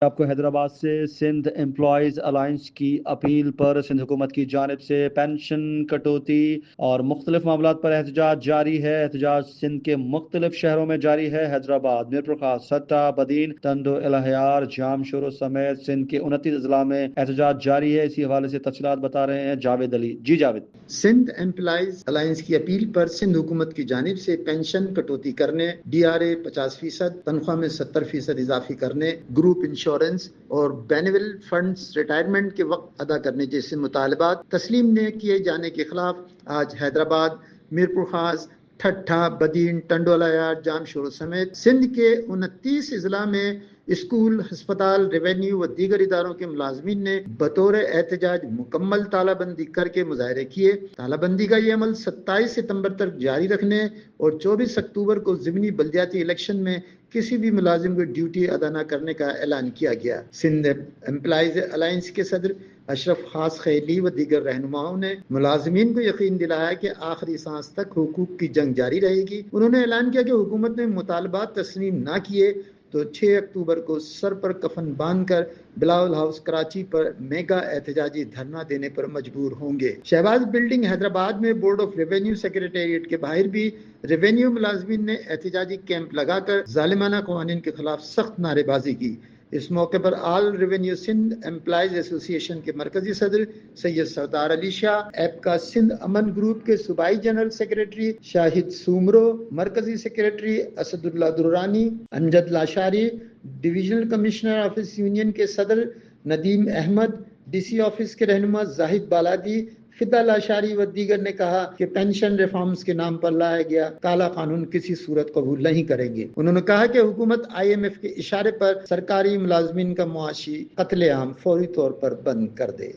آپ کو حیدرآباد سے سندھ امپلائیز الائنس کی اپیل پر سندھ حکومت کی جانب سے پینشن کٹوتی اور مختلف معاملات پر احتجاج جاری ہے۔ احتجاج سندھ کے مختلف شہروں میں جاری ہے۔ حیدرآباد، میرپور خاص، سٹا، بدین، ٹنڈو الہیار، جام شورو سمیت سندھ کے 29 اضلاع میں احتجاج جاری ہے۔ اسی حوالے سے تفصیلات بتا رہے ہیں جاوید علی۔ جی جاوید۔ سندھ امپلائیز الائنس کی اپیل پر سندھ حکومت کی جانب سے پینشن کٹوتی کرنے، ڈی آر اے 50%، تنخواہ میں 70% اضافی کرنے، گروپ انشورنس اور بینیول فنڈز ریٹائرمنٹ کے وقت ادا کرنے جیسے مطالبات تسلیم نہ کیے جانے کے خلاف آج حیدرآباد، میرپور خاص، ٹھٹھا، بدین، ٹنڈو الہیار، جام شورو سمیت سندھ کے 29 اضلاع میں اسکول، ہسپتال، ریونیو و دیگر اداروں کے ملازمین نے بطور احتجاج مکمل تالہ بندی کر کے مظاہرے کیے۔ تالہ بندی کا یہ عمل 27 ستمبر تک جاری رکھنے اور 24 اکتوبر کو ضمنی بلدیاتی الیکشن میں کسی بھی ملازم کو ڈیوٹی ادا نہ کرنے کا اعلان کیا گیا۔ سندھ امپلائیز الائنس کے صدر اشرف خاص خیلی و دیگر رہنماؤں نے ملازمین کو یقین دلایا کہ آخری سانس تک حقوق کی جنگ جاری رہے گی۔ انہوں نے اعلان کیا کہ حکومت نے مطالبات تسلیم نہ کیے تو 6 اکتوبر کو سر پر کفن باندھ کر بلاول ہاؤس کراچی پر میگا احتجاجی دھرنا دینے پر مجبور ہوں گے۔ شہباز بلڈنگ حیدرآباد میں بورڈ آف ریونیو سیکریٹریٹ کے باہر بھی ریونیو ملازمین نے احتجاجی کیمپ لگا کر ظالمانہ قوانین کے خلاف سخت نعرے بازی کی۔ اس موقع پر آل ریونیو سندھ امپلائیز ایسوسی ایشن کے مرکزی صدر سید سردار علی شاہ، ایپکا سندھ امن گروپ کے صوبائی جنرل سیکریٹری شاہد سومرو، مرکزی secretary Asadullah Durrani, Amjad Lashari, divisional commissioner office union کے صدر Nadeem Ahmed, D C office کے رہنما زاہد بالادی، فدا لاشاری و دیگر نے کہا کہ پینشن ریفارمز کے نام پر لایا گیا کالا قانون کسی صورت قبول نہیں کریں گے۔ انہوں نے کہا کہ حکومت IMF کے اشارے پر سرکاری ملازمین کا معاشی قتل عام فوری طور پر بند کر دے۔